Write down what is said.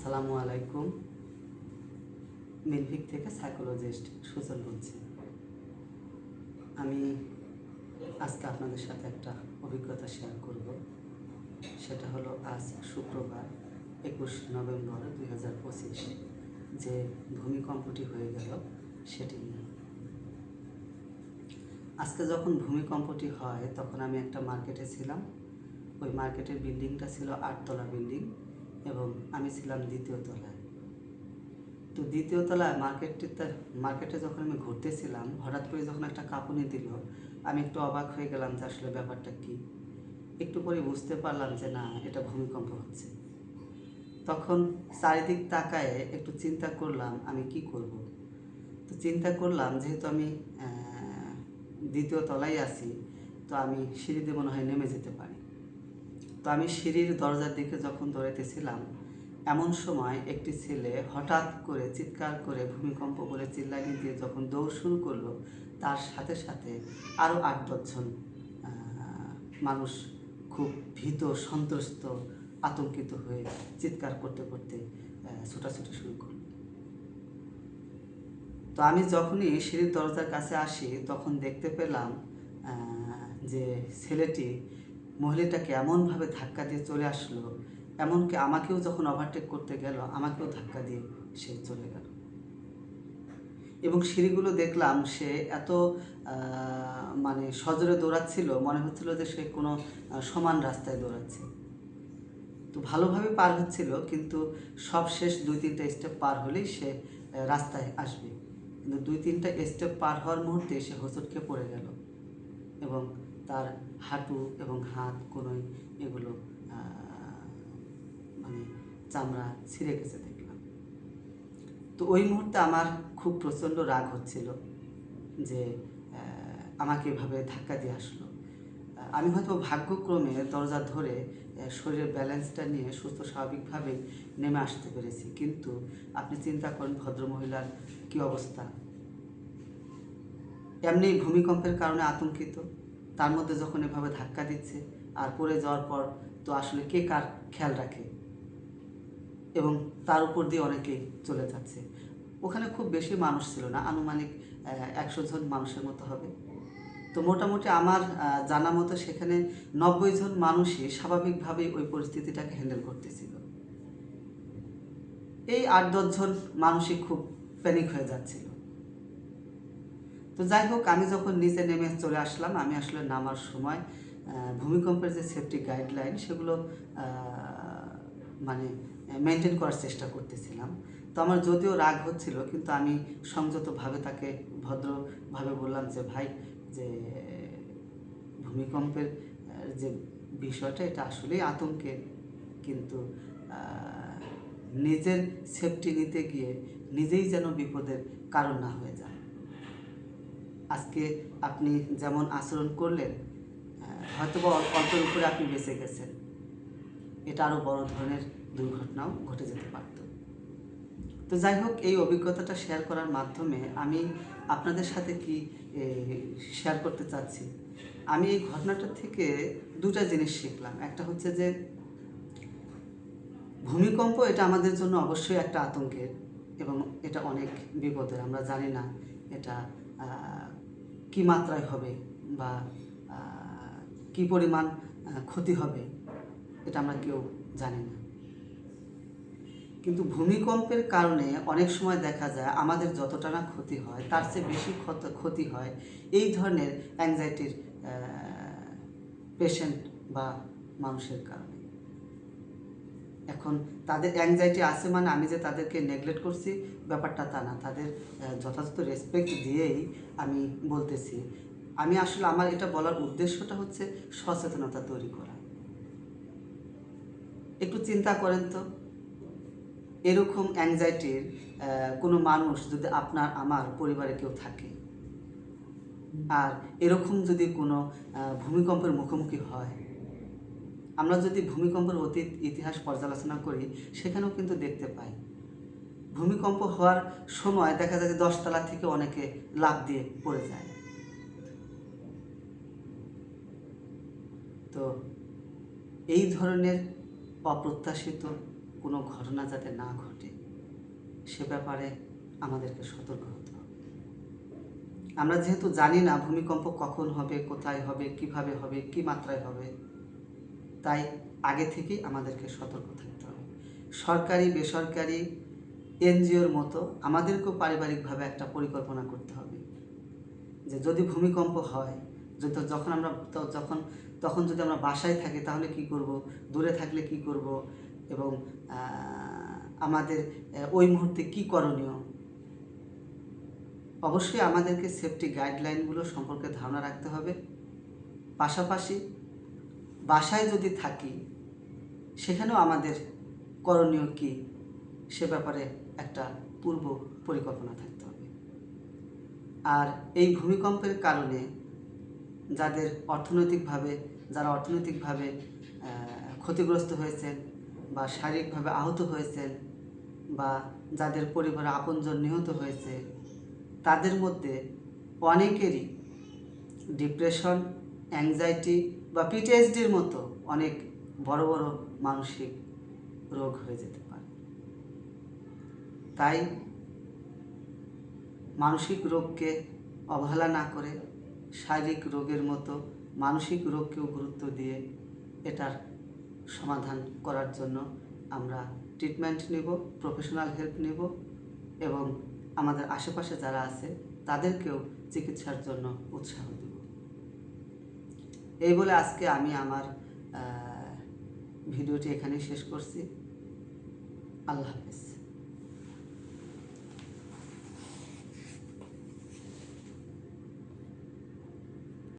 আসসালামু আলাইকুম। মিলভিক থেকে সাইকোলজিস্ট সুজন বলছি। আমি আজকে আপনাদের সাথে একটা অভিজ্ঞতা শেয়ার করব। সেটা হলো আজ শুক্রবার 21 নভেম্বর 2025 যে ভূমিকম্পটি হয়ে গেল সেটি নিয়ে। আজকে যখন ভূমিকম্পটি হয় তখন আমি একটা মার্কেটে ছিলাম। ওই মার্কেটের বিল্ডিংটা ছিল 8তলা বিল্ডিং এবং আমি ছিলাম 2য় তলায়। তো 2য় তলায় মার্কেটে যখন আমি ঘুরতেছিলাম, হঠাৎ করে যখন একটা কাঁপুনি দিল, আমি একটু অবাক হয়ে গেলাম যে আসলে ব্যাপারটা কী। একটু পরে বুঝতে পারলাম যে না, এটা ভূমিকম্প হচ্ছে। তখন চারিদিক তাকায়ে একটু চিন্তা করলাম আমি কি করব। তো চিন্তা করলাম যেহেতু আমি 2য় তলায় আছি, তো আমি সিঁড়ি দিয়ে মনে হয় নেমে যেতে পারি। তো আমি সিঁড়ির দরজার দিকে যখন দৌড়াইতেছিলাম, এমন সময় একটি ছেলে হঠাৎ করে চিৎকার করে ভূমিকম্প বলে চিল্লানি দিয়ে যখন দৌড় শুরু করলো, তার সাথে সাথে আরও 8-10 জন মানুষ খুব ভীত, সন্ত্রস্ত, আতঙ্কিত হয়ে চিৎকার করতে করতে ছোটাছুটি শুরু করলো। তো আমি যখনই সিঁড়ির দরজার কাছে আসি তখন দেখতে পেলাম যে ছেলেটি মহিলাটাকে এমনভাবে ধাক্কা দিয়ে চলে আসলো, এমনকি আমাকেও যখন ওভারটেক করতে গেল আমাকেও ধাক্কা দিয়ে সে চলে গেল। এবং সিঁড়িগুলো দেখলাম সে এত মানে সজোরে দৌড়াচ্ছিল, মনে হচ্ছিল যে সে কোনো সমান রাস্তায় দৌড়াচ্ছে। তো ভালোভাবে পার হচ্ছিল, কিন্তু সব শেষ 2-3টা স্টেপ পার হলেই সে রাস্তায় আসবে। কিন্তু 2-3টা স্টেপ পার হওয়ার মুহূর্তে সে হোঁচট খেয়ে পড়ে গেল এবং তার হাঁটু এবং হাত কোনোই এগুলো মানে চামড়া ছিঁড়ে গেছে দেখলাম। তো ওই মুহূর্তে আমার খুব প্রচণ্ড রাগ হচ্ছিল যে আমাকে এভাবে ধাক্কা দিয়ে আসলো। আমি হয়তো ভাগ্যক্রমে দরজা ধরে শরীরের ব্যালেন্সটা নিয়ে সুস্থ স্বাভাবিকভাবেই নেমে আসতে পেরেছি, কিন্তু আপনি চিন্তা করেন ভদ্রমহিলার কী অবস্থা। এমনি ভূমিকম্পের কারণে আতঙ্কিত, তার মধ্যে যখন এভাবে ধাক্কা দিচ্ছে আর পড়ে যাওয়ার পর তো আসলে কে কার খেয়াল রাখে, এবং তার উপর দিয়ে অনেকেই চলে যাচ্ছে। ওখানে খুব বেশি মানুষ ছিল না, আনুমানিক 100 জন মানুষের মতো হবে। তো মোটামুটি আমার জানা মতো সেখানে 90 জন মানুষই স্বাভাবিকভাবেই ওই পরিস্থিতিটাকে হ্যান্ডেল করতেছিল। এই 8-10 জন মানুষই খুব প্যানিক হয়ে যাচ্ছিল। তো যাই হোক, আমি যখন নিচে নেমে চলে আসলাম, আমি আসলে নামার সময় ভূমিকম্পের যে সেফটি গাইডলাইন সেগুলো মানে মেনটেন করার চেষ্টা করতেছিলাম। তো আমার যদিও রাগ হচ্ছিল, কিন্তু আমি সংযতভাবে তাকে ভদ্রভাবে বললাম যে ভাই, যে ভূমিকম্পের যে বিষয়টা এটা আসলেই আতঙ্কের, কিন্তু নিজের সেফটি নিতে গিয়ে নিজেই যেন বিপদের কারণ না হয়ে যায়। আজকে আপনি যেমন আচরণ করলেন, হয়তোবা অল্পের উপরে আপনি বেঁচে গেছেন, এটা আরও বড় ধরনের দুর্ঘটনাও ঘটে যেতে পারত। তো যাই হোক, এই অভিজ্ঞতাটা শেয়ার করার মাধ্যমে আমি আপনাদের সাথে কি শেয়ার করতে চাচ্ছি, আমি এই ঘটনাটা থেকে দুটা জিনিস শিখলাম। একটা হচ্ছে যে ভূমিকম্প এটা আমাদের জন্য অবশ্যই একটা আতঙ্কের, এবং এটা অনেক বিপদের। আমরা জানি না এটা কী মাত্রায় হবে বা কী পরিমাণ ক্ষতি হবে, এটা আমরা কেউ জানি না। কিন্তু ভূমিকম্পের কারণে অনেক সময় দেখা যায় আমাদের যতটা না ক্ষতি হয় তার চেয়ে বেশি ক্ষতি হয় এই ধরনের অ্যাংজাইটির পেশেন্ট বা মানুষের কারণে। এখন তাদের অ্যাংজাইটি আছে মানে আমি যে তাদেরকে নেগলেক্ট করছি ব্যাপারটা তা না, তাদের যথাযথ রেসপেক্ট দিয়েই আমি বলতেছি। আমি আসলে আমার এটা বলার উদ্দেশ্যটা হচ্ছে সচেতনতা তৈরি করা। একটু চিন্তা করেন তো, এরকম অ্যাংজাইটির কোনো মানুষ যদি আপনার আমার পরিবারে কেউ থাকে, আর এরকম যদি কোনো ভূমিকম্পের মুখোমুখি হয়, আমরা যদি ভূমিকম্পের অতীত ইতিহাস পর্যালোচনা করি সেখানেও কিন্তু দেখতে পাই ভূমিকম্প হওয়ার সময় দেখা যায় যে 10 তলা থেকে অনেকে লাফ দিয়ে পড়ে যায়। তো এই ধরনের অপ্রত্যাশিত কোনো ঘটনা যাতে না ঘটে সে ব্যাপারে আমাদেরকে সতর্ক হতে হবে। আমরা যেহেতু জানি না ভূমিকম্প কখন হবে, কোথায় হবে, কিভাবে হবে, কি মাত্রায় হবে, তাই আগে থেকেই আমাদেরকে সতর্ক থাকতে হবে। সরকারি বেসরকারি এনজিওর মতো আমাদেরকেও পারিবারিকভাবে একটা পরিকল্পনা করতে হবে যে যদি ভূমিকম্প হয়, তখন যদি আমরা বাসায় থাকি তাহলে কি করব, দূরে থাকলে কি করব, এবং আমাদের ওই মুহূর্তে কি করণীয়। অবশ্যই আমাদেরকে সেফটি গাইডলাইনগুলো সম্পর্কে ধারণা রাখতে হবে। পাশাপাশি বাসায় যদি থাকি সেখানেও আমাদের করণীয় কী সে ব্যাপারে একটা পূর্ব পরিকল্পনা থাকতে হবে। আর এই ভূমিকম্পের কারণে যারা অর্থনৈতিকভাবে ক্ষতিগ্রস্ত হয়েছেন বা শারীরিকভাবে আহত হয়েছেন বা যাদের পরিবারে আপনজন নিহত হয়েছে, তাদের মধ্যে অনেকেরই ডিপ্রেশন, অ্যাংজাইটি বা পিটিএসডির মতো অনেক বড় বড় মানসিক রোগ হয়ে যেতে পারে। তাই মানসিক রোগকে অবহেলা না করে শারীরিক রোগের মতো মানসিক রোগকেও গুরুত্ব দিয়ে এটার সমাধান করার জন্য আমরা ট্রিটমেন্ট নেব, প্রফেশনাল হেল্প নেব এবং আমাদের আশেপাশে যারা আছে তাদেরকেও চিকিৎসার জন্য উৎসাহ দেব। এই বলে আজকে আমি আমার ভিডিওটি এখানেই শেষ করছি। আল্লাহ হাফেজ।